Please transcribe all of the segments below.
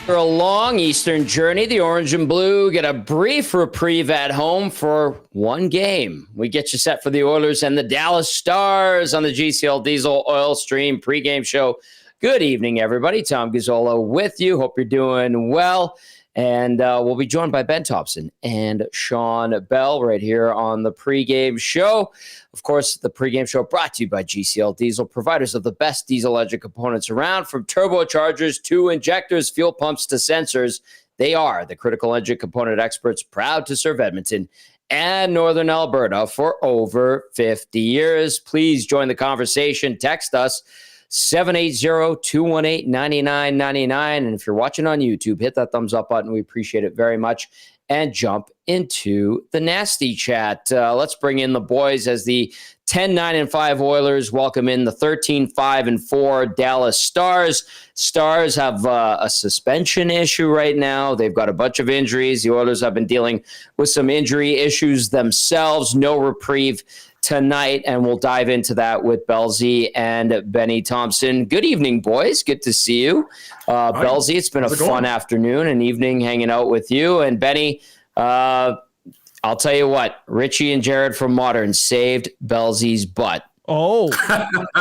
After a long Eastern journey, the Orange and Blue get a brief reprieve at home for one game. We get you set for the Oilers and the Dallas Stars on the GCL Diesel Oil Stream pregame show. Good evening, everybody. Tom Gazzola with you. Hope you're doing well. And we'll be joined by Ben Thomson and Shawn Belle right here on the pregame show. Of course, the pregame show brought to you by GCL Diesel, providers of the best diesel engine components around, from turbochargers to injectors, fuel pumps to sensors. They are the critical engine component experts, proud to serve Edmonton and Northern Alberta for over 50 years. Please join the conversation. Text us 780-218-9999. And if you're watching on YouTube, hit that thumbs up button. We appreciate it very much. And jump into the nasty chat. Let's bring in the boys as the 10-9-5 Oilers welcome in the 13-5-4 Dallas Stars. Stars have a suspension issue right now. They've got a bunch of injuries. The Oilers have been dealing with some injury issues themselves. No reprieve tonight, and we'll dive into that with Belle and Benny Thomson. Good evening, boys. Good to see you. Belle, it's been a fun afternoon and evening hanging out with you. And Benny, I'll tell you what, Richie and Jared from Modern saved Belle's butt. Oh.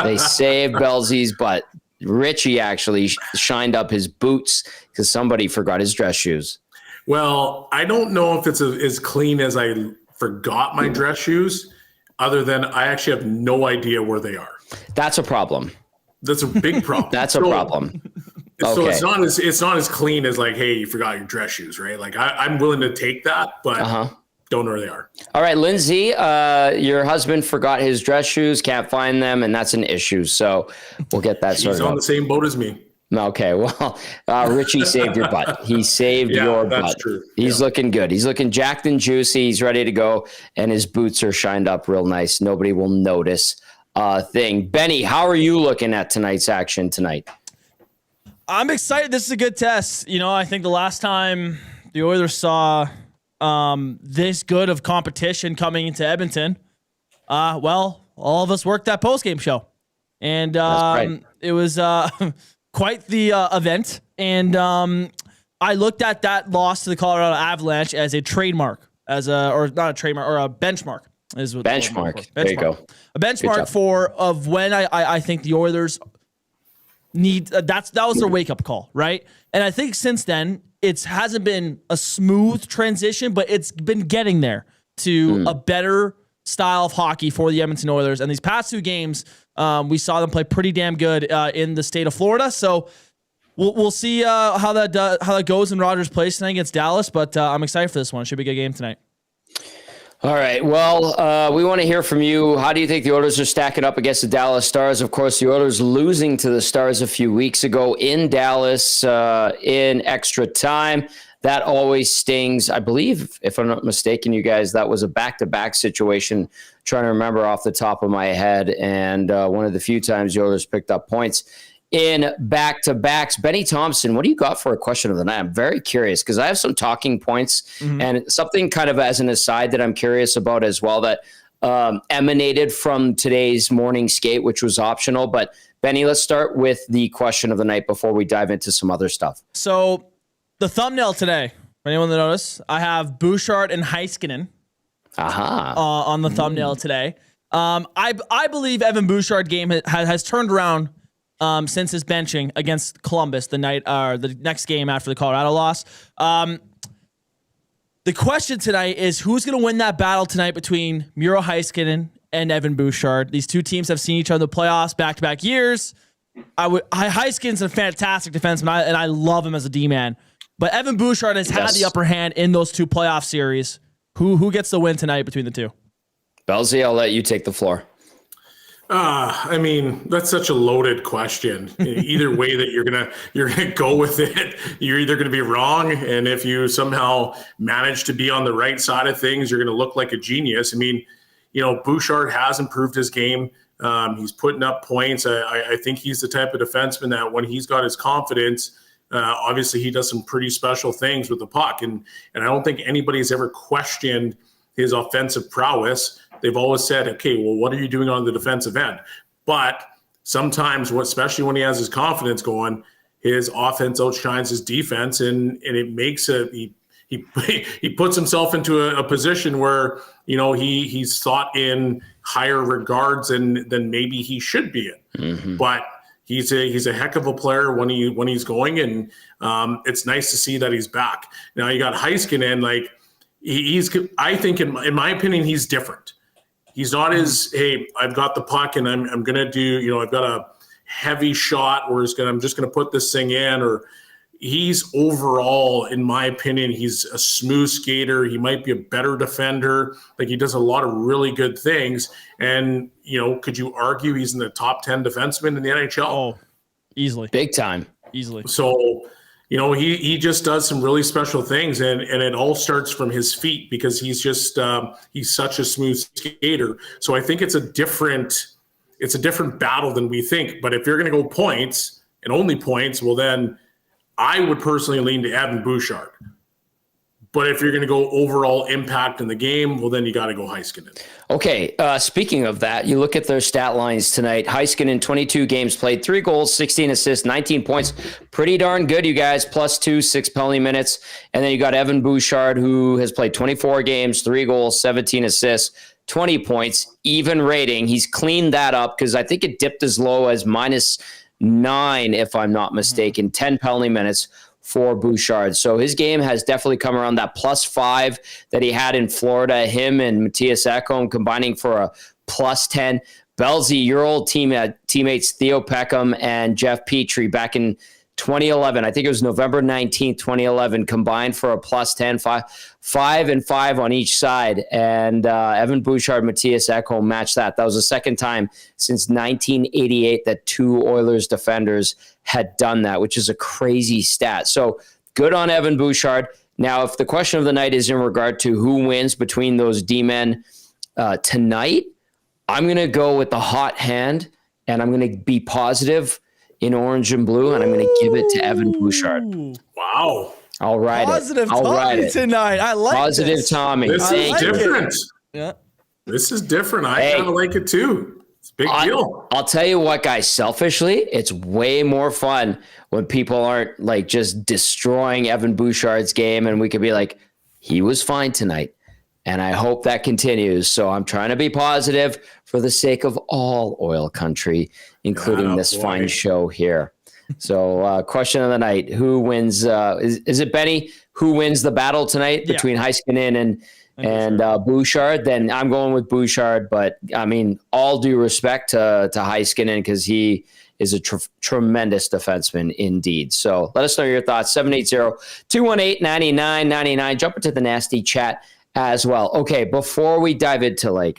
They saved Belle's butt. Richie actually shined up his boots because somebody forgot his dress shoes. Well, I don't know if it's as clean as I forgot my dress shoes. Other than I actually have no idea where they are. That's a problem. That's a big problem. That's a problem. So okay. it's not as clean as like, hey, you forgot your dress shoes, right? Like I'm willing to take that, but don't know where they are. All right, Lindsay, your husband forgot his dress shoes, can't find them, and that's an issue. So we'll get that sorted out. He's on the same boat as me. Okay, well, Richie saved your butt. He saved your butt. That's true. He's looking good. He's looking jacked and juicy. He's ready to go, and his boots are shined up real nice. Nobody will notice a thing. Benny, how are you looking at tonight's action tonight? I'm excited. This is a good test. You know, I think the last time the Oilers saw this good of competition coming into Edmonton, well, all of us worked that postgame show. And it was... quite the event, and I looked at that loss to the Colorado Avalanche as a trademark, or not a trademark, or a benchmark. Is what benchmark. There you go. A benchmark of when I think the Oilers need. That was their wake up call, right? And I think since then it hasn't been a smooth transition, but it's been getting there to a better style of hockey for the Edmonton Oilers. And these past two games, we saw them play pretty damn good in the state of Florida. So we'll see how that goes in Rogers Place tonight against Dallas. But I'm excited for this one. It should be a good game tonight. All right. Well, we want to hear from you. How do you think the Oilers are stacking up against the Dallas Stars? Of course, the Oilers losing to the Stars a few weeks ago in Dallas in extra time. That always stings. I believe, if I'm not mistaken, you guys, that was a back-to-back situation. Trying to remember off the top of my head. And one of the few times the Oilers picked up points in back-to-backs. Benny Thomson, what do you got for a question of the night? I'm very curious because I have some talking points and something kind of as an aside that I'm curious about as well that emanated from today's morning skate, which was optional. But Benny, let's start with the question of the night before we dive into some other stuff. So the thumbnail today, for anyone that noticed, I have Bouchard and Heiskanen on the thumbnail today. I believe Evan Bouchard game has turned around since his benching against Columbus the next game after the Colorado loss. The question tonight is who's going to win that battle tonight between Miro Heiskanen and Evan Bouchard. These two teams have seen each other in the playoffs back-to-back years. Heiskanen's a fantastic defenseman, and I love him as a D-man. But Evan Bouchard has had the upper hand in those two playoff series. Who gets the win tonight between the two? Belle, I'll let you take the floor. I mean, that's such a loaded question. Either way that you're gonna go with it, you're either gonna be wrong, and if you somehow manage to be on the right side of things, you're gonna look like a genius. I mean, Bouchard has improved his game. He's putting up points. I think he's the type of defenseman that when he's got his confidence, obviously he does some pretty special things with the puck. And I don't think anybody's ever questioned his offensive prowess. They've always said, okay, well, what are you doing on the defensive end? But sometimes, especially when he has his confidence going, his offense outshines his defense, and it makes he puts himself into a position where, he's thought in higher regards than maybe he should be in. Mm-hmm. But he's a heck of a player when he's going, and it's nice to see that he's back. Now you got Heiskanen, like I think in my opinion, he's different. He's not as, hey, I've got the puck and I'm gonna do, I've got a heavy shot where I'm just gonna put this thing in, or he's overall, in my opinion, he's a smooth skater. He might be a better defender. Like, he does a lot of really good things. And, could you argue he's in the top 10 defensemen in the NHL? Oh, easily. Big time. Easily. So, he just does some really special things, and it all starts from his feet, because he's just he's such a smooth skater. So I think it's a different battle than we think. But if you're going to go points and only points, well, then I would personally lean to Evan Bouchard. But if you're going to go overall impact in the game, well, then you got to go Heiskanen. Okay, speaking of that, you look at their stat lines tonight. Heiskanen, 22 games played, 3 goals, 16 assists, 19 points. Pretty darn good, you guys. +2, 6 penalty minutes. And then you got Evan Bouchard, who has played 24 games, 3 goals, 17 assists, 20 points, even rating. He's cleaned that up, because I think it dipped as low as -9, if I'm not mistaken. 10 penalty minutes for Bouchard. So his game has definitely come around. That +5 that he had in Florida, him and Matthias Ekholm combining for a +10. Belzy, your old teammates Theo Peckham and Jeff Petrie back in 2011, I think it was November 19th, 2011, combined for a +10, 5 and 5 on each side. And Evan Bouchard, Matthias Ekholm matched that. That was the second time since 1988 that 2 Oilers defenders had done that, which is a crazy stat. So good on Evan Bouchard. Now, if the question of the night is in regard to who wins between those D-men tonight, I'm going to go with the hot hand, and I'm going to be positive in orange and blue, and I'm going to give it to Evan Bouchard. Wow. I'll ride Positive it. I'll Tommy ride it tonight. I like Positive this. Tommy. This is different. Yeah. This is different. I kind of like it too. It's a big deal. I'll tell you what, guys, selfishly, it's way more fun when people aren't like just destroying Evan Bouchard's game, and we could be like, he was fine tonight. And I hope that continues. So I'm trying to be positive for the sake of all oil country, including this fine show here. So question of the night, who wins? Is it Benny? Who wins the battle tonight between Heiskanen and Bouchard? Then I'm going with Bouchard. But, I mean, all due respect to Heiskanen, because he is a tremendous defenseman indeed. So let us know your thoughts. 780-218-9999. Jump into the nasty chat as well. Okay, before we dive into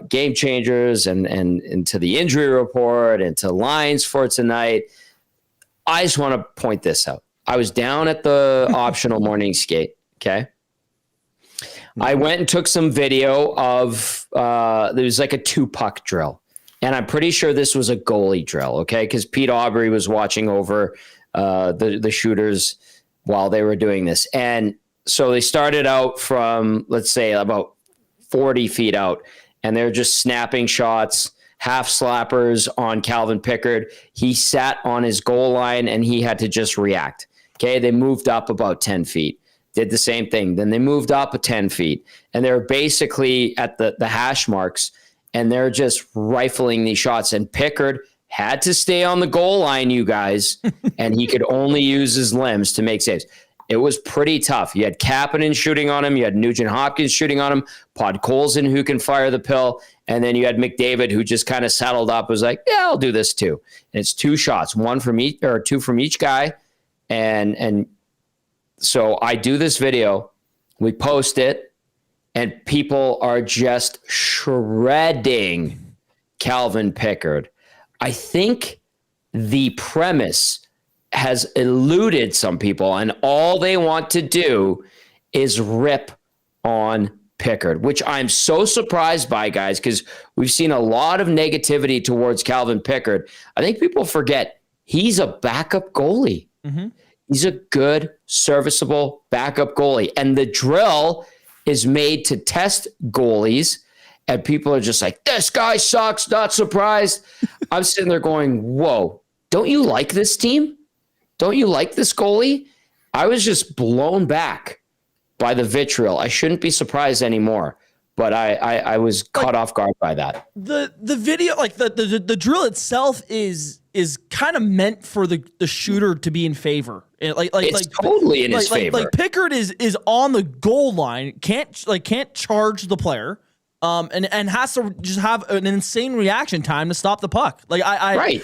game changers and into the injury report and to lines for tonight, I just want to point this out. I was down at the optional morning skate. Okay. I went and took some video of, there was like a 2-puck drill, and I'm pretty sure this was a goalie drill. Okay. Cause Pete Aubry was watching over, the shooters while they were doing this. And so they started out from, let's say, about 40 feet out, and they're just snapping shots, half slappers on Calvin Pickard. He sat on his goal line, and he had to just react. Okay, they moved up about 10 feet, did the same thing. Then they moved up 10 feet, and they're basically at the hash marks, and they're just rifling these shots. And Pickard had to stay on the goal line, you guys, and he could only use his limbs to make saves. It was pretty tough. You had Kapanen shooting on him. You had Nugent Hopkins shooting on him. Podkolzin, who can fire the pill. And then you had McDavid, who just kind of saddled up, was like, yeah, I'll do this too. And it's 2 shots, 1 from each, or 2 from each guy. And so I do this video. We post it, and people are just shredding Calvin Pickard. I think the premise has eluded some people, and all they want to do is rip on Pickard, which I'm so surprised by, guys, because we've seen a lot of negativity towards Calvin Pickard. I think people forget he's a backup goalie. Mm-hmm. He's a good, serviceable backup goalie. And the drill is made to test goalies, and people are just like, this guy sucks, not surprised. I'm sitting there going, whoa, don't you like this team? Don't you like this goalie? I was just blown back by the vitriol. I shouldn't be surprised anymore, but I was caught off guard by that. The video, like the drill itself is kind of meant for the shooter to be in favor. It's totally in his favor. Like Pickard is on the goal line, can't charge the player, and has to just have an insane reaction time to stop the puck. Like I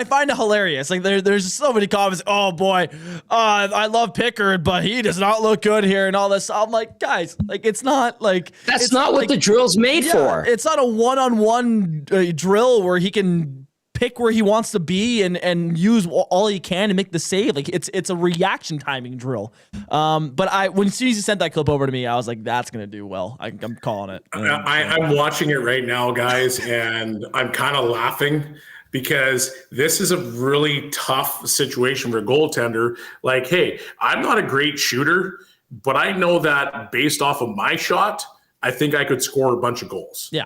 find it hilarious. Like there's so many comments. Oh boy, I love Pickard, but he does not look good here and all this. I'm like, guys, like it's not like that's not what the drill's made for. It's not a one-on-one drill where he can pick where he wants to be and use all he can to make the save. Like it's a reaction timing drill. But when Susie sent that clip over to me, I was like, that's gonna do well. I'm calling it. I'm watching it right now, guys, and I'm kind of laughing because this is a really tough situation for a goaltender. Like, hey, I'm not a great shooter, but I know that based off of my shot, I think I could score a bunch of goals. Yeah.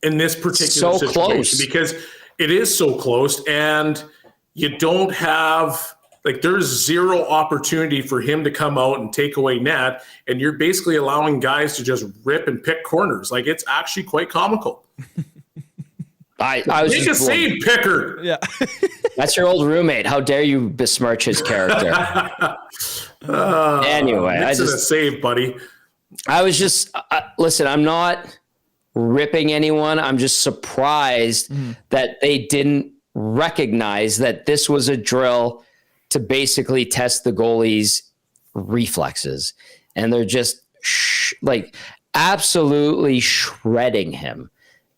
In this particular situation, close. Because it is so close, and you don't have there's zero opportunity for him to come out and take away net, and you're basically allowing guys to just rip and pick corners. Like it's actually quite comical. I was make a save, Pickard. Yeah, that's your old roommate. How dare you besmirch his character? Anyway, I just a save, buddy. I was just listen. I'm not ripping anyone. I'm just surprised that they didn't recognize that this was a drill to basically test the goalie's reflexes. And they're just absolutely shredding him.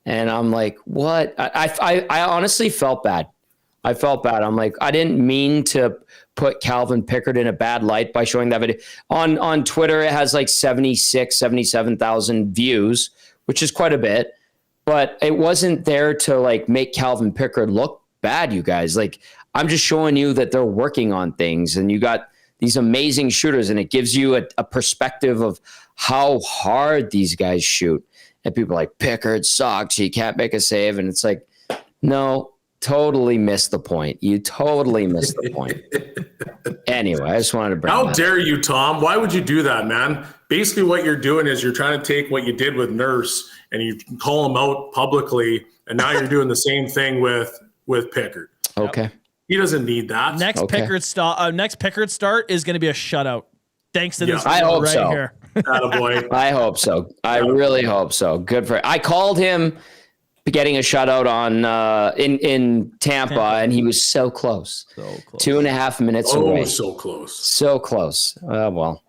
And I'm like, what? I honestly felt bad. I felt bad. I'm like, I didn't mean to put Calvin Pickard in a bad light by showing that video. On Twitter, it has 77,000 views, which is quite a bit, but it wasn't there to make Calvin Pickard look bad, you guys. I'm just showing you that they're working on things, and you got these amazing shooters, and it gives you a perspective of how hard these guys shoot. And people are like, Pickard sucks, he can't make a save. And it's like, no, totally missed the point. You totally missed the point. Anyway, I just wanted to bring How dare you, Tom? Why would you do that, man? Basically, what you're doing is you're trying to take what you did with Nurse and you call him out publicly, and now you're doing the same thing with Pickard. Okay. He doesn't need that. Next Pickard start is going to be a shutout. Thanks to this I hope right so. Here. Attaboy. I hope so. I really hope so. Good for. I called him getting a shutout on in Tampa, and he was so close. 2.5 minutes away. So close. So close. Well.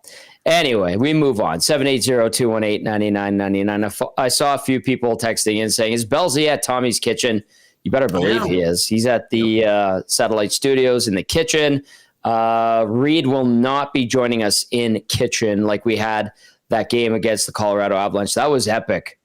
Anyway, we move on. 780-218-9999. I saw a few people texting in saying, is Belzy at Tommy's Kitchen? You better believe he is. He's at the Satellite Studios in the kitchen. Reed will not be joining us in kitchen like we had that game against the Colorado Avalanche. That was epic.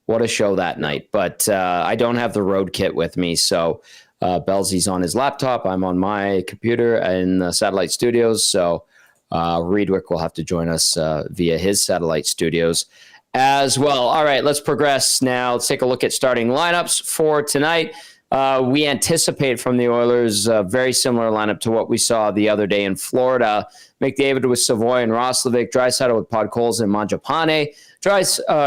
What a show that night. But I don't have the road kit with me, so Belzy's on his laptop. I'm on my computer in the Satellite Studios, so Reedwick will have to join us via his Satellite Studios as well. All right, let's progress now. Let's take a look at starting lineups for tonight. We anticipate from the Oilers a very similar lineup to what we saw the other day in Florida. McDavid with Savoy and Roslovic, Draisaitl with Podkolzin and Mangiapane,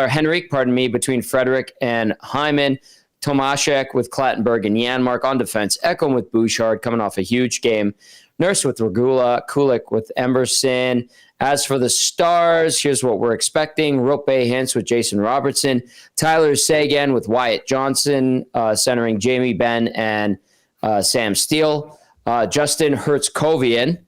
Henrik, between Frederick and Hyman, Tomashek with Klattenberg and Janmark on defense, Ekholm with Bouchard coming off a huge game, Nurse with Regula, Kulik with Emberson. As for the Stars, here's what we're expecting. Rope Hintz with Jason Robertson, Tyler Seguin with Wyatt Johnson, centering Jamie Benn and Sam Steele, Justin Hertzkovian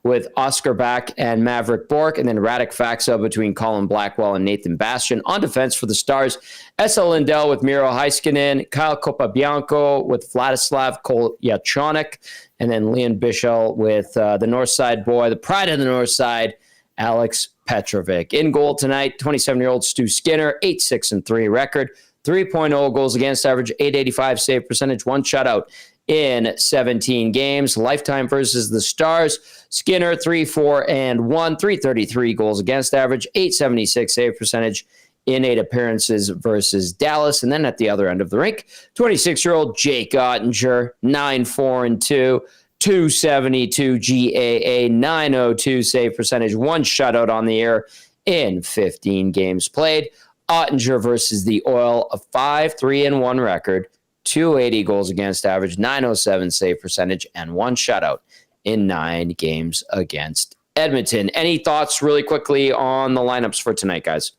with Oscar Back and Maverick Bork, and then Radek Faksa between Colin Blackwell and Nathan Bastian. On defense for the Stars, Esa Lindell with Miro Heiskanen, Kyle Copabianco with Vladislav Kolyachonik, and then Leon Bichel with the North Side boy, the pride of the North Side, Alex Petrovic. In goal tonight, 27-year-old Stu Skinner, 8-6-3 record, 3.0 goals against average, .885 save percentage, 1 shutout in 17 games. Lifetime versus the Stars, Skinner 3-4-1, 333 goals against average, .876 save percentage in 8 appearances versus Dallas. And then at the other end of the rink, 26-year-old Jake Ottinger, 9-4-2, .272 GAA, .902 save percentage, 1 shutout on the year in 15 games played. Ottinger versus the Oil, a 5-3-1 record, .280 goals against average, .907 save percentage, and 1 shutout in 9 games against Edmonton. Any thoughts really quickly on the lineups for tonight, guys?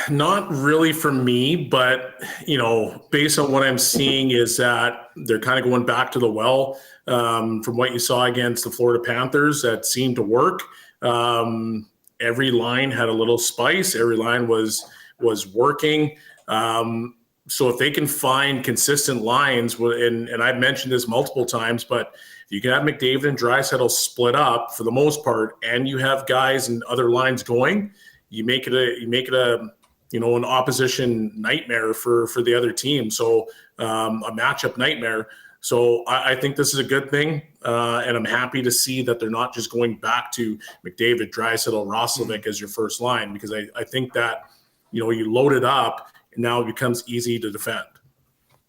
Not really for me, but, based on what I'm seeing is that they're kind of going back to the well from what you saw against the Florida Panthers. That seemed to work. Every line had a little spice. Every line was working. So if they can find consistent lines, and I've mentioned this multiple times, but if you can have McDavid and Draisaitl split up for the most part, and you have guys and other lines going, you make it an opposition nightmare for the other team. So a matchup nightmare. So I think this is a good thing, and I'm happy to see that they're not just going back to McDavid, Draisaitl, Roslovic as your first line, because I think that you load it up and now it becomes easy to defend.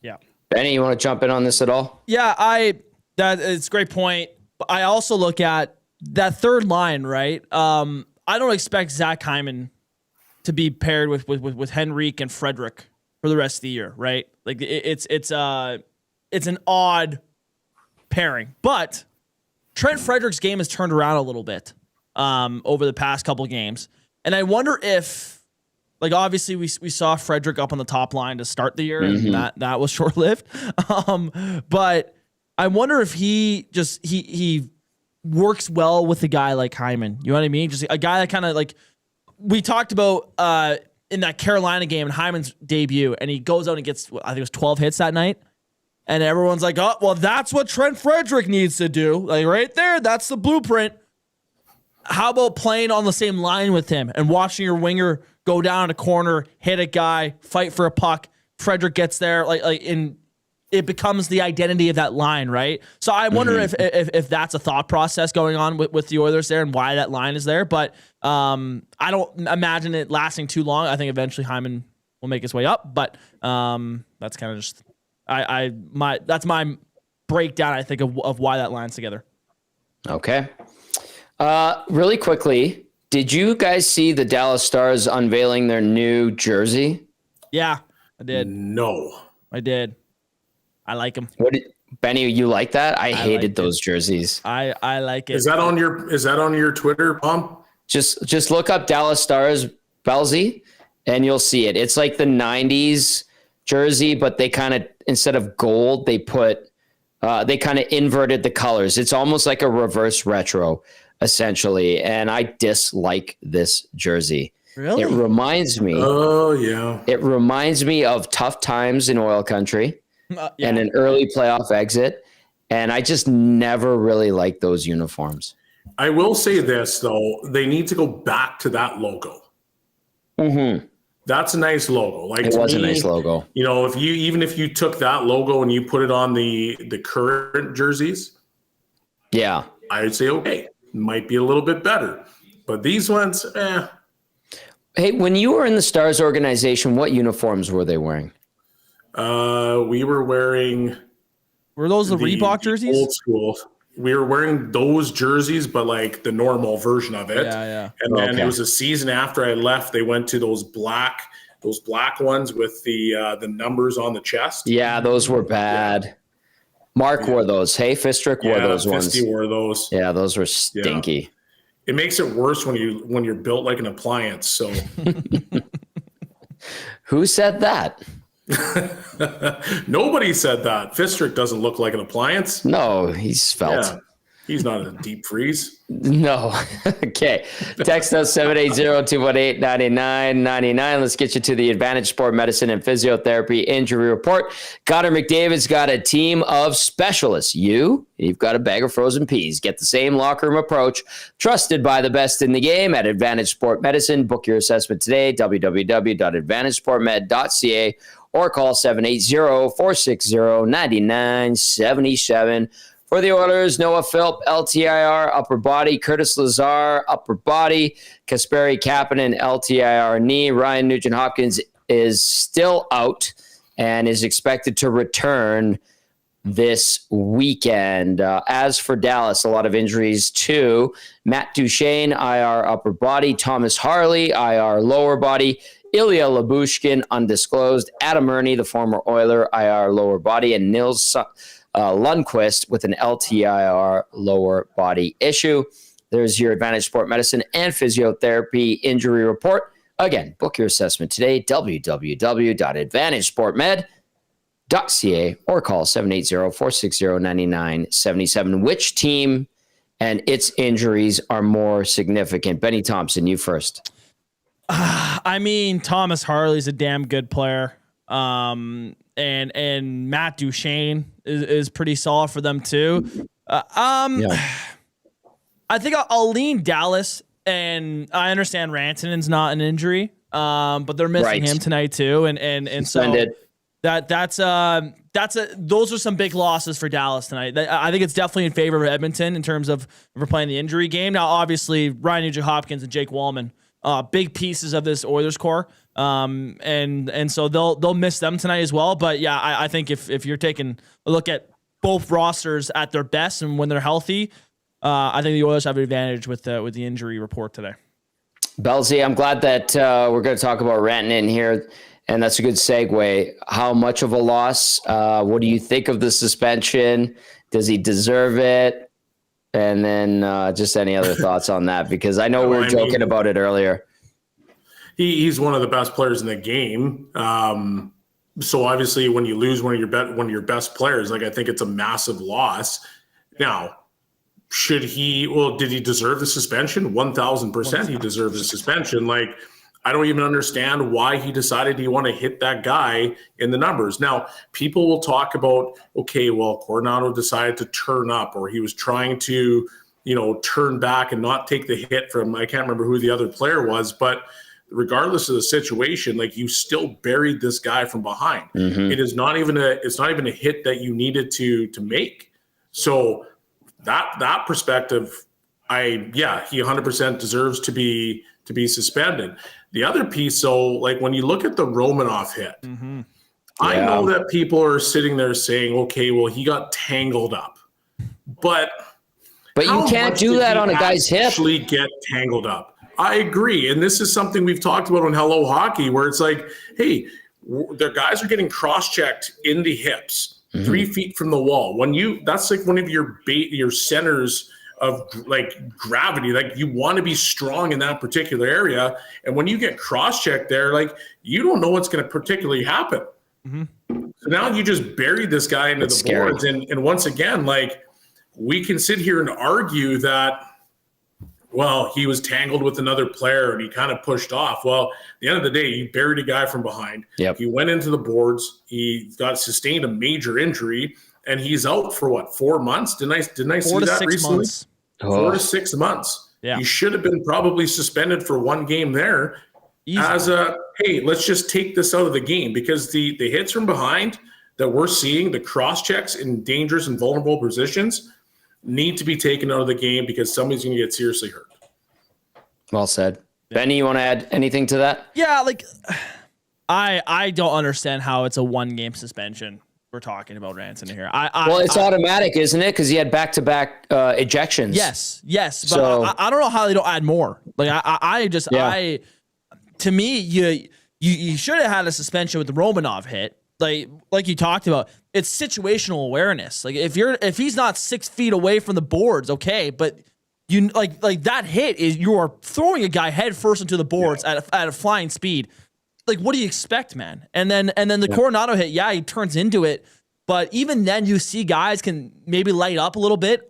Yeah, Benny, you want to jump in on this at all? Yeah, it's a great point. But I also look at that third line, right? I don't expect Zach Hyman to be paired with Henrique and Frederick for the rest of the year, right? Like it's an odd pairing, but Trent Frederick's game has turned around a little bit over the past couple games, and I wonder if, like, obviously we saw Frederick up on the top line to start the year, and that was short lived. But I wonder if he works well with a guy like Hyman. You know what I mean? Just a guy that kind of, like we talked about in that Carolina game in Hyman's debut, and he goes out and gets, I think it was 12 hits that night. And everyone's like, oh, well, that's what Trent Frederick needs to do. Like, right there, that's the blueprint. How about playing on the same line with him and watching your winger go down a corner, hit a guy, fight for a puck? Frederick gets there, and it becomes the identity of that line, right? So I wonder if that's a thought process going on with the Oilers there and why that line is there. But I don't imagine it lasting too long. I think eventually Hyman will make his way up, but that's kind of just that's my breakdown, I think, of why that line's together. Okay. Really quickly, did you guys see the Dallas Stars unveiling their new jersey? Yeah, I did. No. I did. I like them. Benny, you like that? I hated those jerseys. I like it. Is that on your Twitter, Pom? Just look up Dallas Stars Bellsy and you'll see it. It's like the 90s jersey, but they kind of, instead of gold, they kind of inverted the colors. It's almost like a reverse retro, essentially. And I dislike this jersey. Really? It reminds me. Oh, yeah. It reminds me of tough times in oil country and an early playoff exit. And I just never really liked those uniforms. I will say this, though. They need to go back to that logo. Mm-hmm. That's a nice logo. Like, it was a nice logo. If you took that logo and you put it on the current jerseys, yeah, I would say okay, might be a little bit better. But these ones, Hey, when you were in the Stars organization, what uniforms were they wearing? We were wearing. Were those the Reebok jerseys? Old school. We were wearing those jerseys, but like the normal version of it. Yeah. And then it was a season after I left, they went to those black ones with the numbers on the chest. Yeah, those were bad. Yeah. Mark wore those. Hey, Fistrick wore those ones. Fisty wore those. Yeah, those were stinky. Yeah. It makes it worse when you're built like an appliance. So, who said that? Nobody said that. Fistrick doesn't look like an appliance. No, he's felt. Yeah, he's not a deep freeze. No. Okay. Text us 780-218-9999. Let's get you to the Advantage Sport Medicine and Physiotherapy Injury Report. Connor McDavid's got a team of specialists. You've got a bag of frozen peas. Get the same locker room approach trusted by the best in the game at Advantage Sport Medicine. Book your assessment today, www.advantagesportmed.ca, or call 780-460-9977. For the Oilers, Noah Philp, LTIR, upper body. Curtis Lazar, upper body. Kasperi Kapanen, LTIR, knee. Ryan Nugent-Hopkins is still out and is expected to return this weekend. As for Dallas, a lot of injuries too. Matt Duchene, IR upper body. Thomas Harley, IR lower body. Ilya Labushkin, undisclosed. Adam Ernie, the former Oiler, IR lower body. And Nils Lundqvist with an LTIR lower body issue. There's your Advantage Sport Medicine and Physiotherapy injury report. Again, book your assessment today, www.advantagesportmed.ca, or call 780-460-9977. Which team and its injuries are more significant? Benny Thomson, you first. I mean, Thomas Harley's a damn good player. And Matt Duchene is pretty solid for them too. I think I'll lean Dallas, and I understand Rantanen's not an injury, but they're missing him tonight too, and so those are some big losses for Dallas tonight. I think it's definitely in favor of Edmonton in terms of if we're playing the injury game. Now, obviously, Ryan Nugent-Hopkins and Jake Wallman, big pieces of this Oilers core, and so they'll miss them tonight as well. But yeah, I think if you're taking a look at both rosters at their best and when they're healthy, I think the Oilers have an advantage with the injury report today. Belzy, I'm glad that we're going to talk about Rantanen here, and that's a good segue. How much of a loss? What do you think of the suspension? Does he deserve it? And then just any other thoughts on that, because I know we were joking about it earlier. He's one of the best players in the game. So obviously, when you lose one of your best players, I think it's a massive loss. Now, did he deserve the suspension? 1,000% he deserves the suspension. I don't even understand why he decided he want to hit that guy in the numbers. Now, people will talk about, okay, well, Coronado decided to turn up, or he was trying to, turn back and not take the hit from, I can't remember who the other player was, but regardless of the situation, you still buried this guy from behind. Mm-hmm. It's not even a hit that you needed to make. So that perspective, he 100% deserves to be suspended. The other piece, when you look at the Romanov hit, mm-hmm. I know that people are sitting there saying, okay, well, he got tangled up, but you can't do that on a guy's hip. Actually, get tangled up. I agree, and this is something we've talked about on Hello Hockey, where it's hey, the guys are getting cross-checked in the hips, mm-hmm. 3 feet from the wall. That's one of your centers of gravity. You want to be strong in that particular area, and when you get cross-checked there, you don't know what's going to particularly happen. Mm-hmm. So now you just buried this guy into the boards, and once again, we can sit here and argue that, well, he was tangled with another player and he kind of pushed off. Well, at the end of the day, you buried a guy from behind. Yep. He went into the boards. He sustained a major injury, and he's out for 4 months? Didn't I see that recently? Months. 4 to 6 months. Yeah. You should have been probably suspended for one game there. Easy. As hey, let's just take this out of the game, because the hits from behind that we're seeing, the cross checks in dangerous and vulnerable positions, need to be taken out of the game, because somebody's going to get seriously hurt. Well said. Benny, you want to add anything to that? Yeah, I don't understand how it's a 1-game suspension. We're talking about Rantanen here. It's automatic, isn't it? Because he had back-to-back ejections. Yes. But I don't know how they don't add more. To me, you should have had a suspension with the Romanov hit. Like you talked about, it's situational awareness. If he's not 6 feet away from the boards, okay, but you that hit is, you are throwing a guy head first into the boards at a flying speed. What do you expect, man? And then the Coronado hit, he turns into it, but even then you see guys can maybe light up a little bit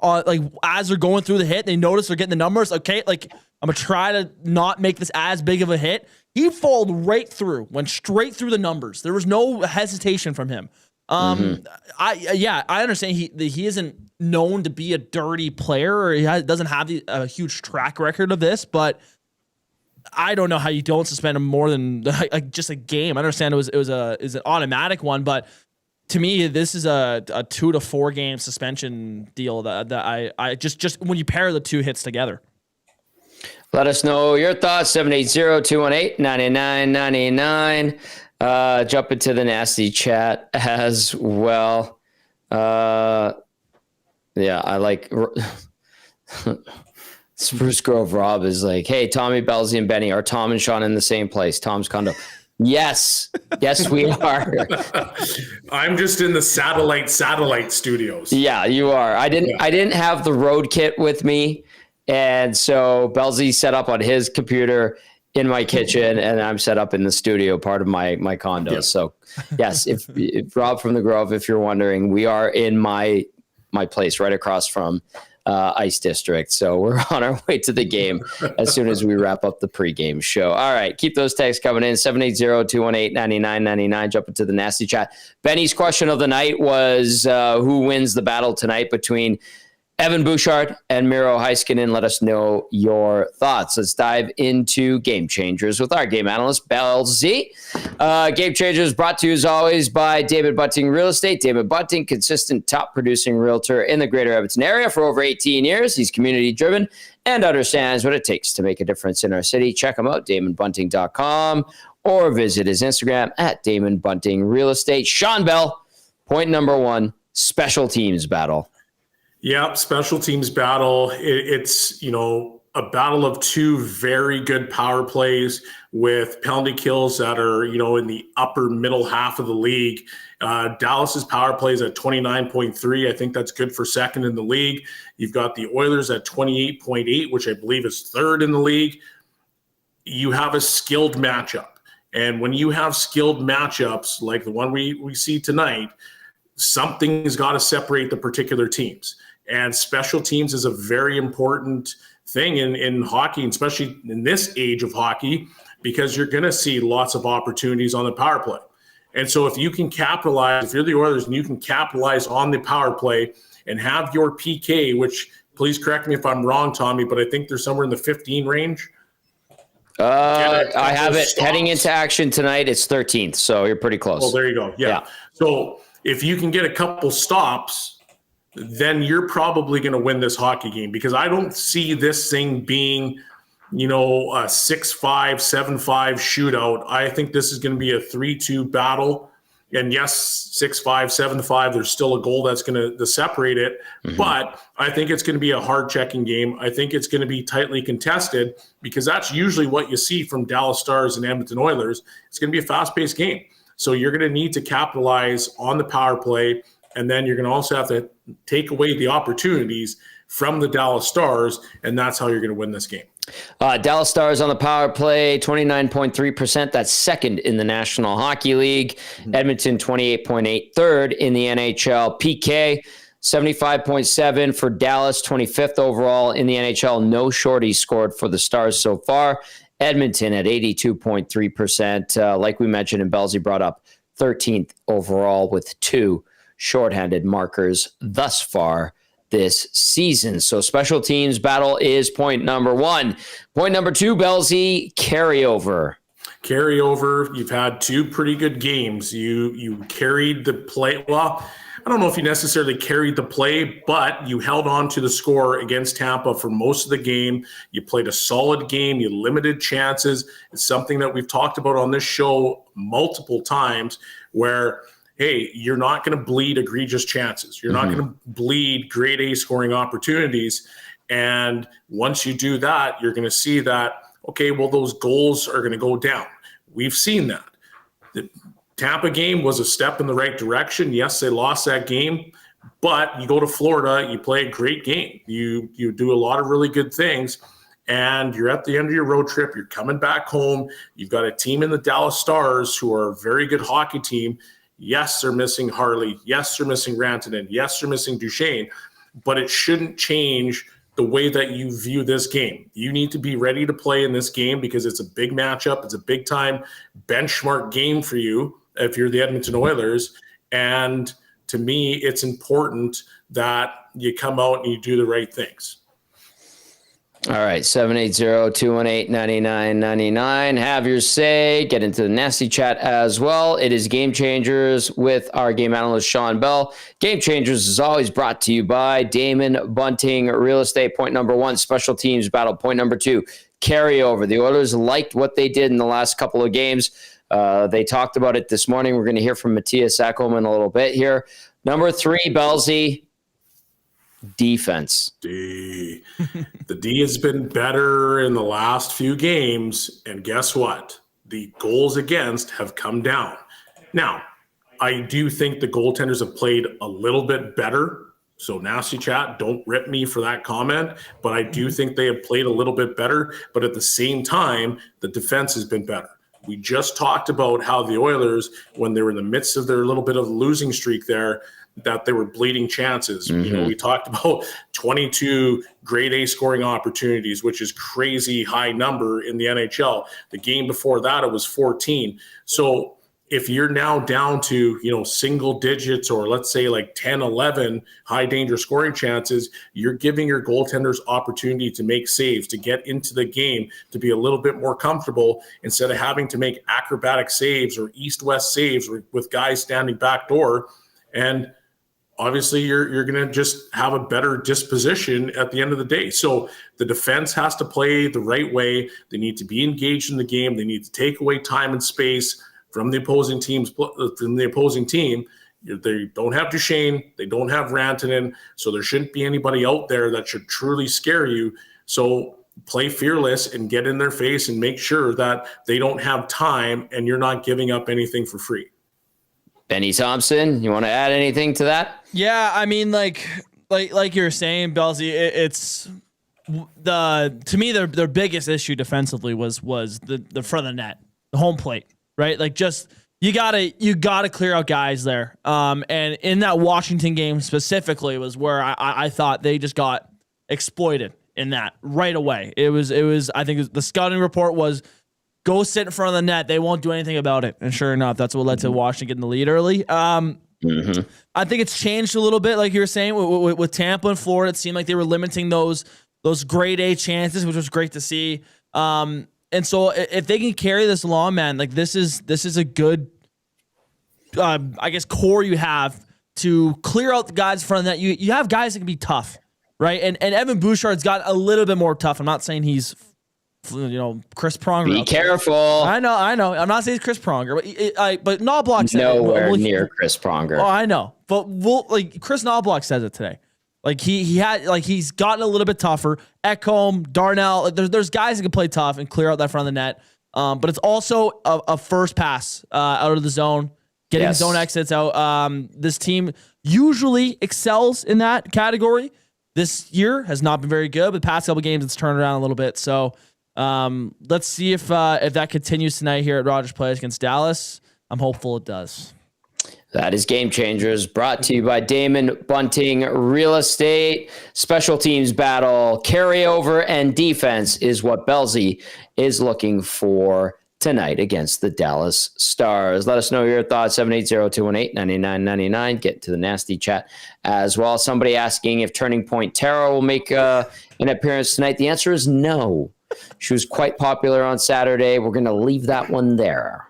as they're going through the hit. They notice they're getting the numbers. Okay, I'm gonna try to not make this as big of a hit. He followed right through, went straight through the numbers. There was no hesitation from him. I understand he isn't known to be a dirty player, or doesn't have a huge track record of this, but I don't know how you don't suspend him more than just a game. I understand it was an automatic one, but to me, this is a 2 to 4 game suspension deal that I just when you pair the two hits together. Let us know your thoughts, 780-218-9999. Jump into the nasty chat as well. Yeah, I like Spruce Grove Rob is like, hey, Tommy, Belzy, and Benny, are Tom and Shawn in the same place? Tom's condo. Yes, we are. I'm just in the satellite studios. Yeah, you are. I didn't have the road kit with me, and so Belzy set up on his computer in my kitchen, and I'm set up in the studio, part of my condo. Yeah. So, yes, if Rob from the Grove, if you're wondering, we are in my place right across from Ice District. So we're on our way to the game as soon as we wrap up the pregame show. All right, keep those texts coming in, 780-218-9999. Jump into the nasty chat. Benny's question of the night was who wins the battle tonight between Evan Bouchard and Miro Heiskanen. Let us know your thoughts. Let's dive into Game Changers with our game analyst, Belle Z. Game Changers brought to you as always by David Bunting Real Estate. David Bunting, consistent top producing realtor in the greater Edmonton area for over 18 years. He's community driven and understands what it takes to make a difference in our city. Check him out, DamonBunting.com, or visit his Instagram at Damon Bunting Real Estate. Shawn Bell, point number 1, special teams battle. Yep, special teams battle. It's, a battle of two very good power plays with penalty kills that are, in the upper middle half of the league. Dallas's power plays at 29.3. I think that's good for second in the league. You've got the Oilers at 28.8, which I believe is third in the league. You have a skilled matchup. And when you have skilled matchups like the one we see tonight, something's got to separate the particular teams. And special teams is a very important thing in hockey, especially in this age of hockey, because you're going to see lots of opportunities on the power play. And so if you can capitalize, if you're the Oilers and you can capitalize on the power play and have your PK, which please correct me if I'm wrong, Tommy, but I think they're somewhere in the 15 range. I have it heading into action tonight. It's 13th, so you're pretty close. Oh, there you go. Yeah. So if you can get a couple stops, then you're probably going to win this hockey game, because I don't see this thing being, a 6-5, 7-5 shootout. I think this is going to be a 3-2 battle. And yes, 6-5, 7-5, there's still a goal that's going to separate it. Mm-hmm. But I think it's going to be a hard checking game. I think it's going to be tightly contested, because that's usually what you see from Dallas Stars and Edmonton Oilers. It's going to be a fast-paced game. So you're going to need to capitalize on the power play. And then you're going to also have to take away the opportunities from the Dallas Stars, and that's how you're going to win this game. Dallas Stars on the power play, 29.3%. That's second in the National Hockey League. Mm-hmm. Edmonton, 28.8, third in the NHL. PK, 75.7 for Dallas, 25th overall in the NHL. No shorties scored for the Stars so far. Edmonton at 82.3%. Like we mentioned, and Belzy brought up, 13th overall with 2 shorthanded markers thus far this season. So special teams battle is point number 1. Point number 2, Belzy, carryover. You've had 2 pretty good games. You carried the play. Well, I don't know if you necessarily carried the play, but you held on to the score against Tampa for most of the game. You played a solid game. You limited chances. It's something that we've talked about on this show multiple times, where hey, you're not going to bleed egregious chances. You're not going to bleed grade A scoring opportunities. And once you do that, you're going to see that, okay, well, those goals are going to go down. We've seen that. The Tampa game was a step in the right direction. Yes, they lost that game, but you go to Florida, you play a great game. You do a lot of really good things, and you're at the end of your road trip. You're coming back home. You've got a team in the Dallas Stars who are a very good hockey team. Yes, they're missing Harley. Yes, they're missing Rantanen. Yes, they're missing Duchesne. But it shouldn't change the way that you view this game. You need to be ready to play in this game, because it's a big matchup. It's a big-time benchmark game for you if you're the Edmonton Oilers. And to me, it's important that you come out and you do the right things. All right, 780-218-9999. Have your say. Get into the nasty chat as well. It is Game Changers with our game analyst, Shawn Bell. Game Changers is always brought to you by Damon Bunting Real Estate. Point number 1, special teams battle. Point number 2, carryover. The Oilers liked what they did in the last couple of games. They talked about it this morning. We're going to hear from Matthias Ekholm in a little bit here. Number 3, Bellsy, defense. D. The D has been better in the last few games, and guess what? The goals against have come down. Now, I do think the goaltenders have played a little bit better. So Nasty Chat, don't rip me for that comment, but I do think they have played a little bit better. But at the same time, the defense has been better. We just talked about how the Oilers, when they were in the midst of their little bit of losing streak there, that they were bleeding chances. You know, we talked about 22 grade A scoring opportunities, which is crazy high number in the NHL. The game before that, it was 14. So if you're now down to, single digits, or let's say like 10, 11 high danger scoring chances, you're giving your goaltenders opportunity to make saves, to get into the game, to be a little bit more comfortable instead of having to make acrobatic saves or east-west saves with guys standing back door. And obviously you're going to just have a better disposition at the end of the day. So the defense has to play the right way. They need to be engaged in the game. They need to take away time and space from the opposing team. They don't have Duchesne. They don't have Rantanen. So there shouldn't be anybody out there that should truly scare you. So play fearless and get in their face and make sure that they don't have time and you're not giving up anything for free. Benny Thomson, you want to add anything to that? Yeah, I mean, like you're saying, Bellsy, it's to me their biggest issue defensively was the front of the net, the home plate. Right, like just you gotta clear out guys there. And in that Washington game specifically was where I thought they just got exploited in that right away. It was I think the scouting report was go sit in front of the net. They won't do anything about it. And sure enough, that's what led to Washington getting the lead early. I think it's changed a little bit, like you were saying with Tampa and Florida. It seemed like they were limiting those grade A chances, which was great to see. And so if they can carry this along, man, like this is a good, I guess, core you have to clear out the guys in front of that. You have guys that can be tough, right? And Evan Bouchard's got a little bit more tough. I'm not saying he's, Chris Pronger. Be careful. I know. I'm not saying he's Chris Pronger, but Knobloch said nowhere near Chris Pronger. Oh, I know. But Chris Knobloch says it today. Like he's gotten a little bit tougher. Ekholm, Darnell, there's guys that can play tough and clear out that front of the net. But it's also a first pass out of the zone, getting zone exits out. This team usually excels in that category. This year has not been very good, but the past couple games it's turned around a little bit. So let's see if that continues tonight here at Rogers Place against Dallas. I'm hopeful it does. That is Game Changers, brought to you by Damon Bunting Real Estate. Special teams battle, carryover, and defense is what Bellsy is looking for tonight against the Dallas Stars. Let us know your thoughts, 780-218-9999. Get to the nasty chat as well. Somebody asking if Turning Point Tara will make an appearance tonight. The answer is no. She was quite popular on Saturday. We're going to leave that one there.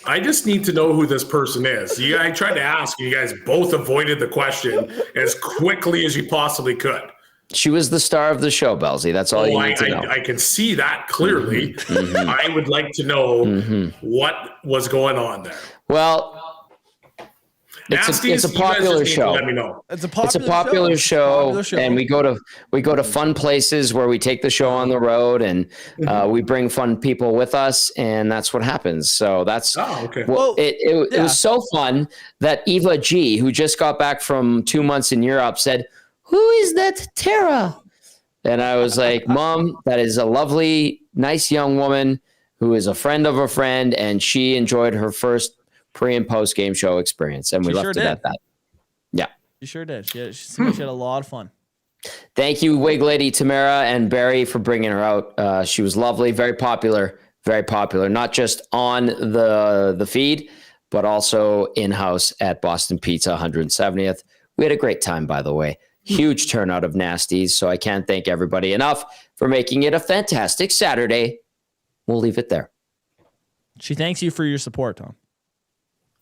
I just need to know who this person is. I tried to ask, you guys both avoided the question as quickly as you possibly could. She was the star of the show, Bellsy. That's all you need to know. I can see that clearly. I would like to know what was going on there. Well, it's a popular show. Let me know. It's a popular show, and we go to fun places where we take the show on the road, and we bring fun people with us, and that's what happens. So that's okay. Well, it was so fun that Eva G, who just got back from 2 months in Europe, said, "Who is that Tara?" And I was like, "Mom, that is a lovely, nice young woman who is a friend of a friend, and she enjoyed her first pre and post game show experience," and we left it at that. Yeah, you sure did. She seemed like she had a lot of fun. Thank you, Wig Lady Tamara and Barry, for bringing her out. She was lovely, very popular, not just on the feed, but also in house at Boston Pizza 170th. We had a great time, by the way. Huge turnout of nasties, so I can't thank everybody enough for making it a fantastic Saturday. We'll leave it there. She thanks you for your support, Tom.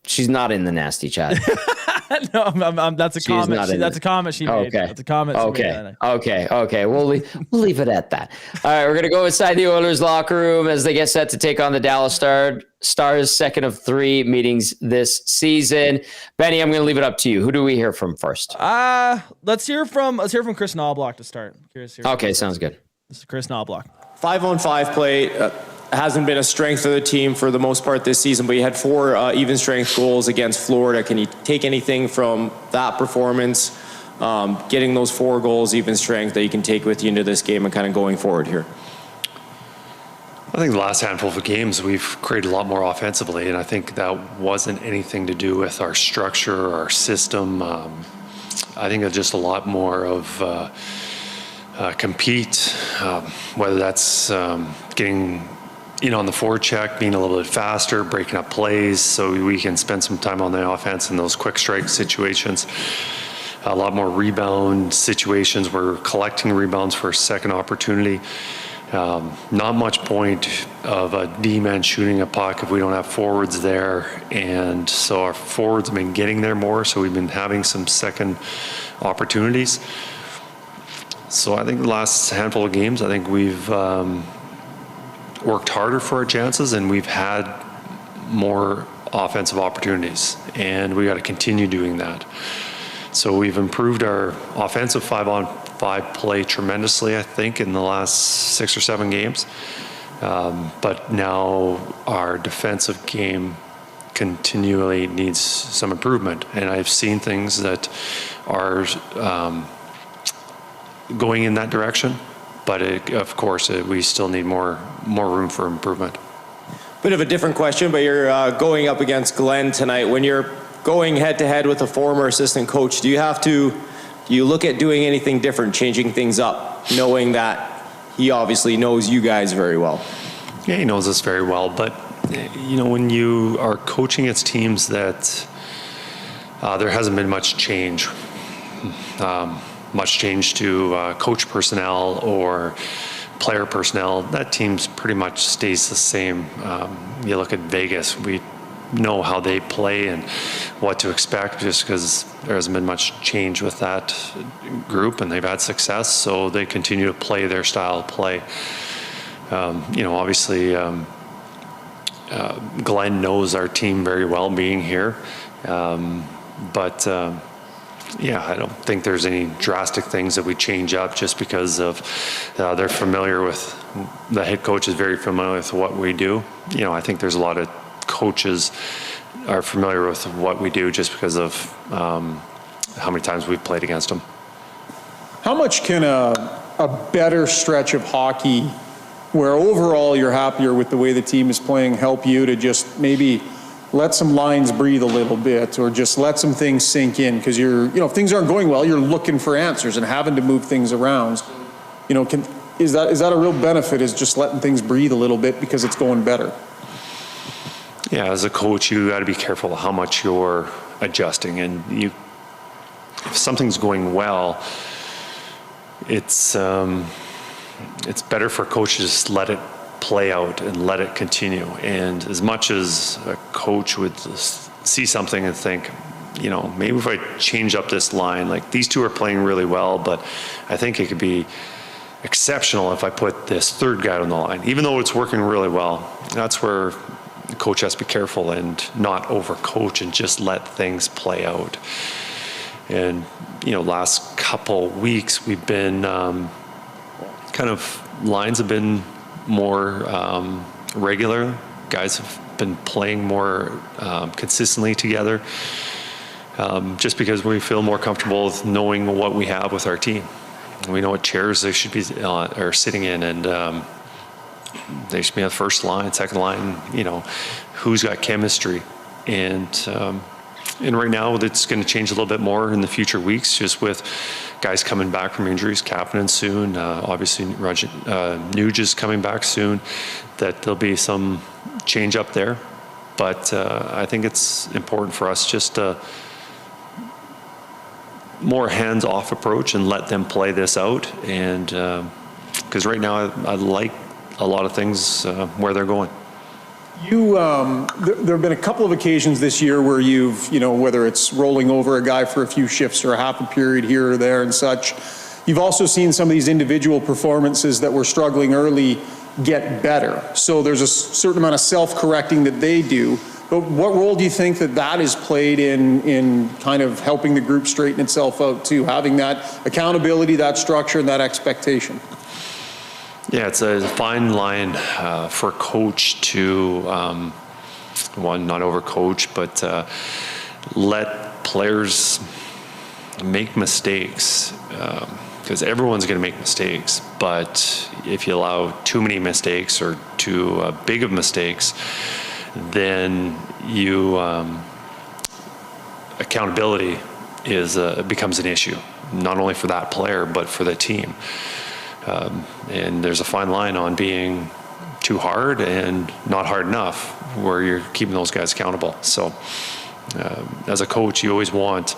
She's not in the nasty chat. No, that's a comment. That's a comment she made. Okay. That's a comment she made. Okay. We'll leave it at that. All right, we're going to go inside the Oilers locker room as they get set to take on the Dallas Stars, second of 3 meetings this season. Benny, I'm going to leave it up to you. Who do we hear from first? Let's hear from Chris Knobloch to start. Okay, sounds good. This is Chris Knobloch. 5-on-5 play hasn't been a strength of the team for the most part this season, but you had 4 even strength goals against Florida. Can you take anything from that performance, getting those 4 goals even strength that you can take with you into this game and kind of going forward here? I think the last handful of games we've created a lot more offensively, and I think that wasn't anything to do with our structure, our system. I think it's just a lot more of compete, whether that's getting on the forecheck, being a little bit faster, breaking up plays so we can spend some time on the offense in those quick strike situations. A lot more rebound situations. We're collecting rebounds for a second opportunity. Not much point of a D-man shooting a puck if we don't have forwards there. And so our forwards have been getting there more, so we've been having some second opportunities. So I think the last handful of games, I think we've worked harder for our chances, and we've had more offensive opportunities, and we got to continue doing that. So we've improved our offensive 5-on-5 play tremendously, I think, in the last 6 or 7 games. But now our defensive game continually needs some improvement, and I've seen things that are going in that direction, but of course we still need more room for improvement. Bit of a different question, but you're going up against Glenn tonight. When you're going head to head with a former assistant coach, do you look at doing anything different, changing things up, knowing that he obviously knows you guys very well? Yeah, he knows us very well, but when you are coaching against teams that there hasn't been much change. Much change to coach personnel or player personnel, that team's pretty much stays the same. You look at Vegas, we know how they play and what to expect just because there hasn't been much change with that group, and they've had success, so they continue to play their style of play. Obviously, Glenn knows our team very well being here, but I don't think there's any drastic things that we change up just because of they're familiar with, the head coach is very familiar with what we do. I think there's a lot of coaches are familiar with what we do just because of how many times we've played against them. How much can a better stretch of hockey where overall you're happier with the way the team is playing help you to just maybe let some lines breathe a little bit, or just let some things sink in? Because if things aren't going well, you're looking for answers and having to move things around. Is that a real benefit, is just letting things breathe a little bit because it's going better? Yeah, as a coach, you got to be careful how much you're adjusting, and if something's going well, it's better for coaches to just let it play out and let it continue. And as much as a coach would see something and think, maybe if I change up this line, like these two are playing really well, but I think it could be exceptional if I put this third guy on the line, even though it's working really well. That's where the coach has to be careful and not overcoach and just let things play out. And, last couple weeks we've been lines have been more regular. Guys have been playing more consistently together, just because we feel more comfortable with knowing what we have with our team. We know what chairs they should be are sitting in, and they should be on the first line, second line, who's got chemistry. And right now it's going to change a little bit more in the future weeks, just with guys coming back from injuries, Kapanen soon, obviously Nuge is coming back soon, that there'll be some change up there. But I think it's important for us just to more hands-off approach and let them play this out. And because right now I like a lot of things where they're going. There have been a couple of occasions this year where you've, whether it's rolling over a guy for a few shifts or a half a period here or there and such, you've also seen some of these individual performances that were struggling early get better. So there's a certain amount of self-correcting that they do. But what role do you think that has played in kind of helping the group straighten itself out too, having that accountability, that structure, and that expectation? Yeah, it's a fine line for a coach to, one, not overcoach, but let players make mistakes, because everyone's going to make mistakes. But if you allow too many mistakes or too big of mistakes, then accountability becomes an issue, not only for that player but for the team. And there's a fine line on being too hard and not hard enough, where you're keeping those guys accountable. So as a coach, you always want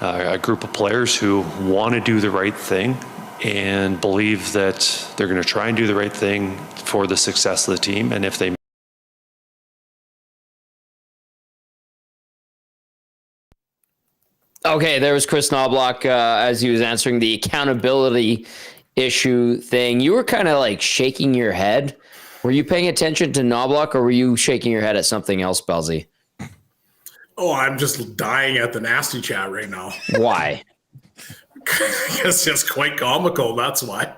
a group of players who want to do the right thing and believe that they're going to try and do the right thing for the success of the team. And if they Okay, there was Chris Knobloch as he was answering the accountability issue thing. You were kind of like shaking your head. Were you paying attention to Knobloch, or were you shaking your head at something else, Bellsy? Oh, I'm just dying at the nasty chat right now. Why? It's just quite comical. That's why.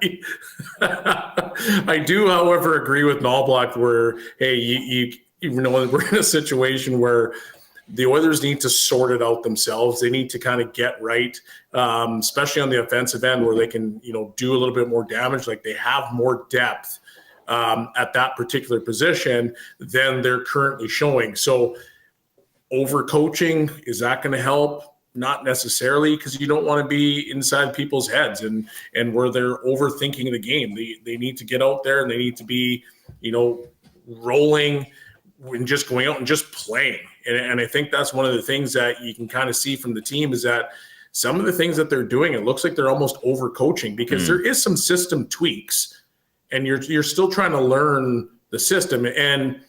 I do, however, agree with Knobloch where, hey, you know, we're in a situation where the Oilers need to sort it out themselves. They need to kind of get right, especially on the offensive end where they can, do a little bit more damage. Like they have more depth at that particular position than they're currently showing. So overcoaching, is that going to help? Not necessarily, because you don't want to be inside people's heads and where they're overthinking the game. They need to get out there and they need to be, rolling and just going out and just playing. And I think that's one of the things that you can kind of see from the team is that some of the things that they're doing, it looks like they're almost overcoaching because there is some system tweaks and you're still trying to learn the system. And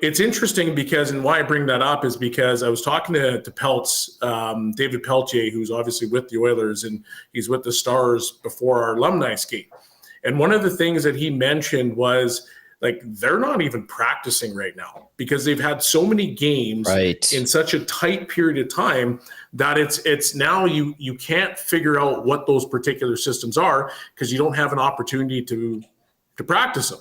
it's interesting because, and why I bring that up is because I was talking to Peltz, David Peltier, who's obviously with the Oilers and he's with the Stars before our alumni skate. And one of the things that he mentioned was like, they're not even practicing right now because they've had so many games in such a tight period of time that it's now you can't figure out what those particular systems are because you don't have an opportunity to practice them.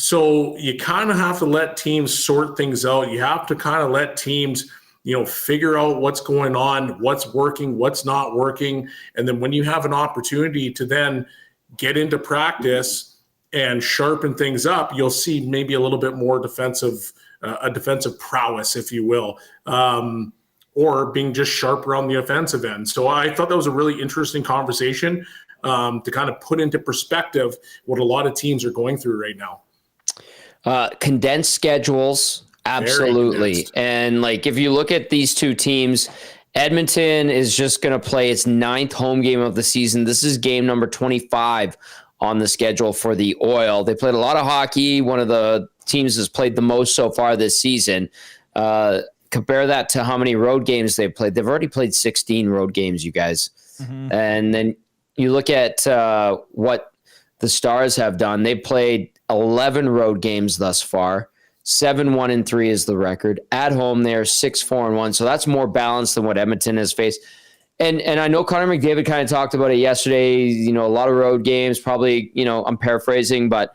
So you kind of have to let teams sort things out. You have to kind of let teams, figure out what's going on, what's working, what's not working. And then when you have an opportunity to then get into practice and sharpen things up, you'll see maybe a little bit more defensive prowess, if you will, or being just sharper on the offensive end. So I thought that was a really interesting conversation to kind of put into perspective what a lot of teams are going through right now. Condensed schedules, absolutely. And like if you look at these two teams, Edmonton is just going to play its 9th home game of the season. This is game number 25 on the schedule for the Oil. They played a lot of hockey. One of the teams has played the most so far this season. Compare that to how many road games they've played. They've already played 16 road games, you guys. Mm-hmm. And then you look at what the Stars have done. They've played 11 road games thus far. 7-1-3 is the record. At home, they're 6-4-1. So that's more balanced than what Edmonton has faced. And I know Connor McDavid kind of talked about it yesterday, a lot of road games, probably, I'm paraphrasing, but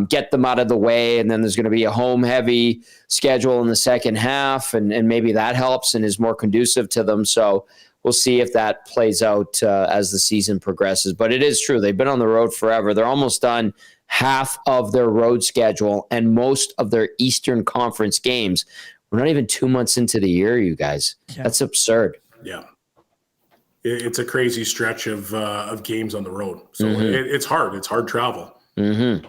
get them out of the way. And then there's going to be a home heavy schedule in the second half. And maybe that helps and is more conducive to them. So we'll see if that plays out as the season progresses. But it is true. They've been on the road forever. They're almost done half of their road schedule and most of their Eastern Conference games. We're not even 2 months into the year, you guys. Yeah. That's absurd. Yeah. It's a crazy stretch of games on the road. So it's hard. It's hard travel. Mm-hmm.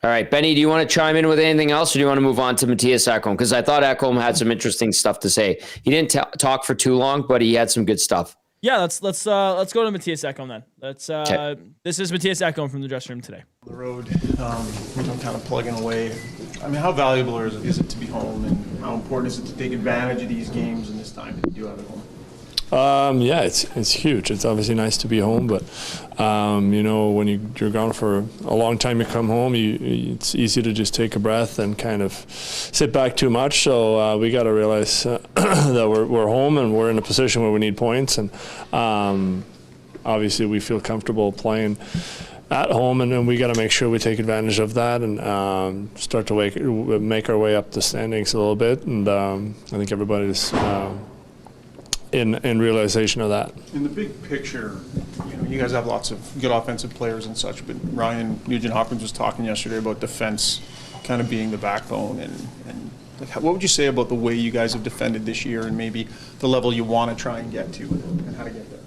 All right, Benny, do you want to chime in with anything else, or do you want to move on to Matthias Ekholm? Because I thought Ekholm had some interesting stuff to say. He didn't talk for too long, but he had some good stuff. Yeah, let's go to Matthias Ekholm then. This is Matthias Ekholm from the dressing room today. The road, kind of plugging away. I mean, how valuable is it to be home, and how important is it to take advantage of these games and this time that you do have at home? Yeah, it's huge. It's obviously nice to be home, but when you're gone for a long time, you come home. It's easy to just take a breath and kind of sit back too much. So we got to realize that we're home and we're in a position where we need points, and obviously we feel comfortable playing at home, and then we got to make sure we take advantage of that and start to make our way up the standings a little bit. And I think everybody's in realization of that. In the big picture, you guys have lots of good offensive players and such, but Ryan Nugent-Hopkins was talking yesterday about defense kind of being the backbone, and like, what would you say about the way you guys have defended this year and maybe the level you want to try and get to and how to get there?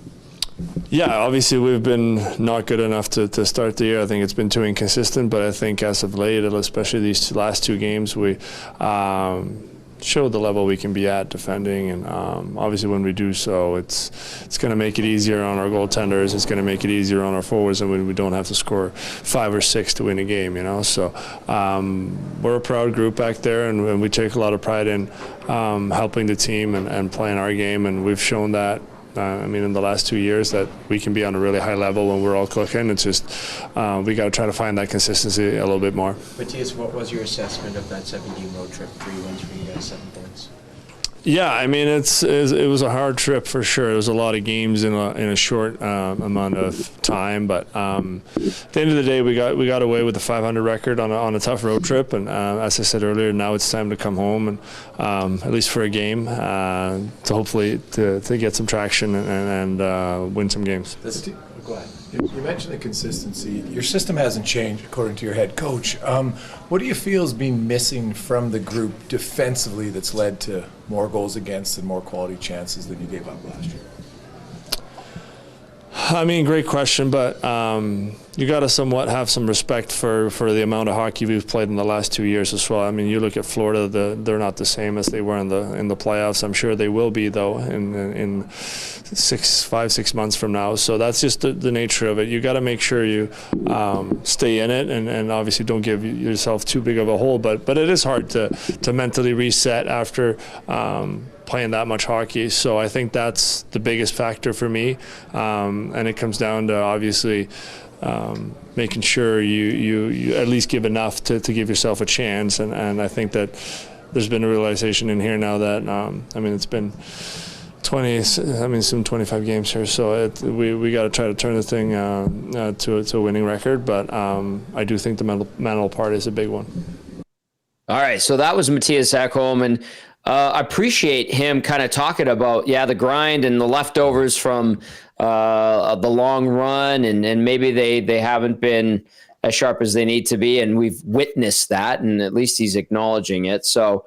Yeah, obviously we've been not good enough to start the year. I think it's been too inconsistent, but I think as of late, especially these last two games, we showed the level we can be at defending, and obviously when we do so, it's going to make it easier on our goaltenders. It's going to make it easier on our forwards, and we don't have to score 5 or 6 to win a game. So we're a proud group back there, and we take a lot of pride in helping the team and playing our game, and we've shown that. In the last 2 years that we can be on a really high level when we're all clicking. It's just we got to try to find that consistency a little bit more. Matthias, what was your assessment of that 7-game road trip? 3 wins for you guys, 7 points. Yeah, it was a hard trip for sure. There was a lot of games in a short amount of time, but at the end of the day, we got away with the 500 record on a tough road trip, and as I said earlier, now it's time to come home and at least for a game to hopefully to get some traction and win some games. Go ahead. You mentioned the consistency. Your system hasn't changed, according to your head coach. What do you feel has been missing from the group defensively that's led to more goals against and more quality chances than you gave up last year? Great question, but you got to somewhat have some respect for the amount of hockey we've played in the last 2 years as well. You look at Florida; they're not the same as they were in the playoffs. I'm sure they will be though in 5-6 months from now. So that's just the nature of it. You got to make sure you stay in it, and obviously don't give yourself too big of a hole. But it is hard to mentally reset after playing that much hockey. So I think that's the biggest factor for me, and it comes down to obviously making sure you at least give enough to give yourself a chance. And I think that there's been a realization in here now that it's been 25 games here, so we got to try to turn the thing to a winning record. But I do think the mental part is a big one. All right, so that was Matthias Ekholm, and I appreciate him kind of talking about the grind and the leftovers from the long run, and maybe they haven't been as sharp as they need to be, and we've witnessed that, and at least he's acknowledging it. So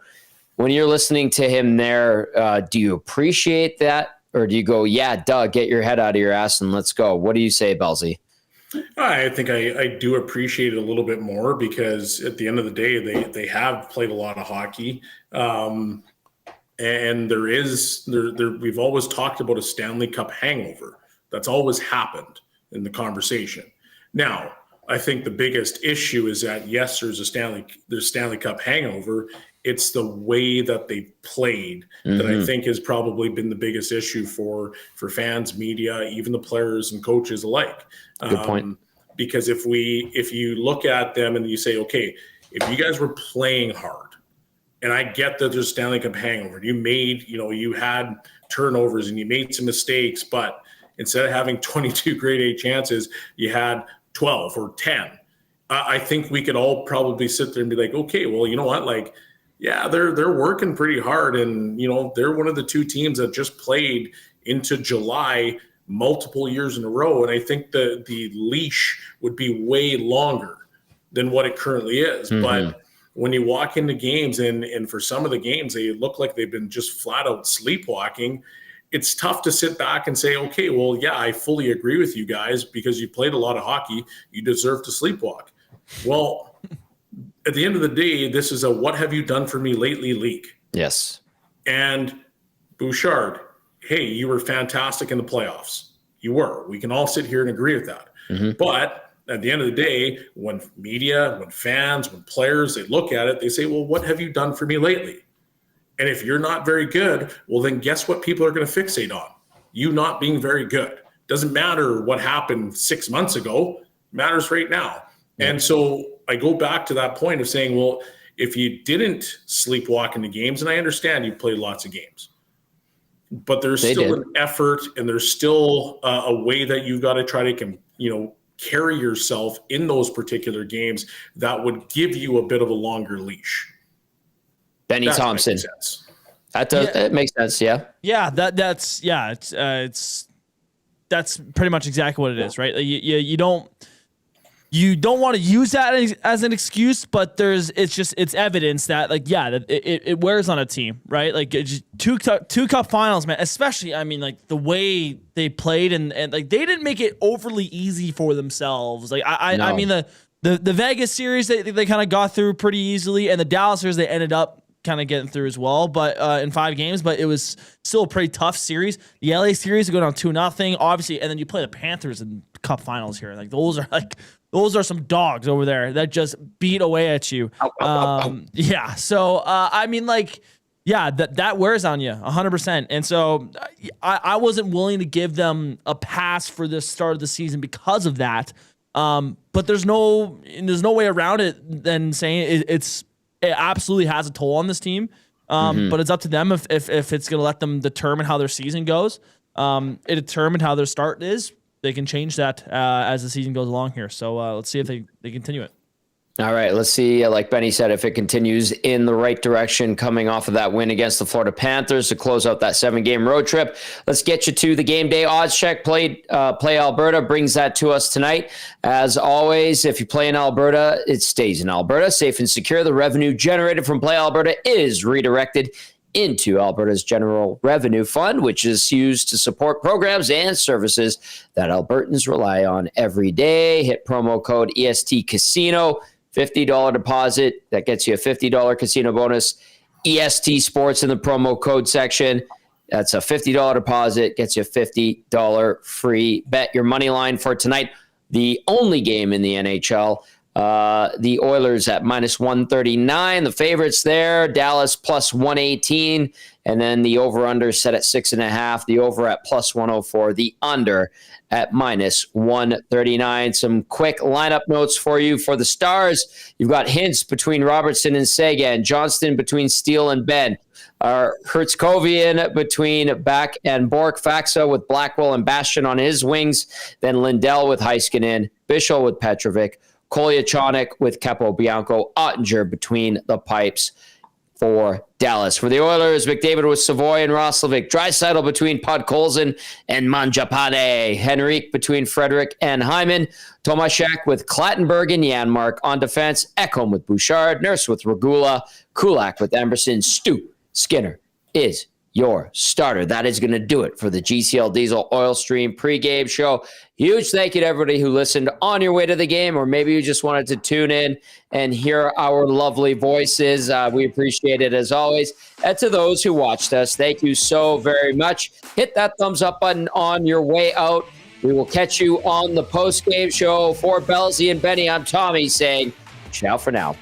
when you're listening to him there, do you appreciate that, or do you go, yeah, Doug, get your head out of your ass and let's go? What do you say, Bellsy? I think I do appreciate it a little bit more, because at the end of the day, they have played a lot of hockey. And we've always talked about a Stanley Cup hangover. That's always happened in the conversation. Now, I think the biggest issue is that, yes, there's Stanley Cup hangover. It's the way that they played that I think has probably been the biggest issue for fans, media, even the players and coaches alike. Good point. Because if you look at them and you say, okay, if you guys were playing hard, and I get that there's Stanley Cup hangover, you had turnovers and you made some mistakes, but instead of having 22 grade A chances, you had 12 or 10. I think we could all probably sit there and be like, okay, well, you know what? They're working pretty hard, and they're one of the two teams that just played into July multiple years in a row, and I think the leash would be way longer than what it currently is. But when you walk into games, and for some of the games they look like they've been just flat out sleepwalking, it's tough to sit back and say, okay, well, yeah, I fully agree with you guys, because you played a lot of hockey, you deserve to sleepwalk. Well, at the end of the day, this is a what have you done for me lately league. Yes. And Bouchard, hey, you were fantastic in the playoffs. You were. We can all sit here and agree with that. But At the end of the day, when media, when fans, when players, they look at it, they say, well, what have you done for me lately? And if you're not very good, well, then guess what people are going to fixate on? You not being very good. Doesn't matter what happened 6 months ago, it matters right now. Yeah. And so I go back to that point of saying, well, if you didn't sleepwalk into games, and I understand you played lots of games, but there's still an effort and there's still a way that you've got to try to, carry yourself in those particular games that would give you a bit of a longer leash. Benny Thomson. That does it makes sense, yeah. Yeah, that's pretty much exactly what it is, right? Like you don't want to use that as an excuse, but it's evidence that it wears on a team, right? Like two cup finals, man. Especially, I mean, like the way they played and like they didn't make it overly easy for themselves. Like I mean the Vegas series they kind of got through pretty easily, and the Dallas series they ended up kind of getting through as well, but in 5 games, but it was still a pretty tough series. The LA series go down 2-0, obviously, and then you play the Panthers in cup finals here. Like those are some dogs over there that just beat away at you. Yeah. So I mean, like, yeah, that wears on you 100%. And so I wasn't willing to give them a pass for the start of the season because of that. But there's no way around it than saying it absolutely has a toll on this team. But it's up to them if it's going to let them determine how their season goes. It determined how their start is. They can change that as the season goes along here. So let's see if they continue it. All right, let's see, like Benny said, if it continues in the right direction coming off of that win against the Florida Panthers to close out that 7-game road trip. Let's get you to the game day odds check. Play Alberta brings that to us tonight. As always, if you play in Alberta, it stays in Alberta. Safe and secure. The revenue generated from Play Alberta is redirected into Alberta's General Revenue Fund, which is used to support programs and services that Albertans rely on every day. Hit promo code EST Casino. $50 deposit. That gets you a $50 casino bonus. EST Sports in the promo code section. That's a $50 deposit. Gets you a $50 free bet. Your money line for tonight, the only game in the NHL. The Oilers at -139. The favorites there. Dallas +118. And then the over-under set at 6.5. The over at +104. The under at -139. Some quick lineup notes for you. For the Stars, you've got Hintz between Robertson and Sagan. Johnston between Steele and Ben. Hertzkovian between Back and Bork. Faxa with Blackwell and Bastian on his wings. Then Lindell with Heiskanen. Bischel with Petrovic. Kolyachonok with Capobianco. Ottinger between the pipes for Dallas. For the Oilers, McDavid with Savoy and Roslovic. Draisaitl between Podkolzin and Mangiapane. Henrique between Frederick and Hyman. Tomashek with Clattenburg and Janmark. On defense, Ekholm with Bouchard. Nurse with Regula. Kulak with Emerson. Stu Skinner is your starter. That is going to do it for the GCL Diesel Oil Stream pregame show. Huge thank you to everybody who listened on your way to the game, or maybe you just wanted to tune in and hear our lovely voices. We appreciate it as always. And to those who watched us, thank you so very much. Hit that thumbs up button on your way out. We will catch you on the post-game show. For Bellsy and Benny, I'm Tommy saying ciao for now.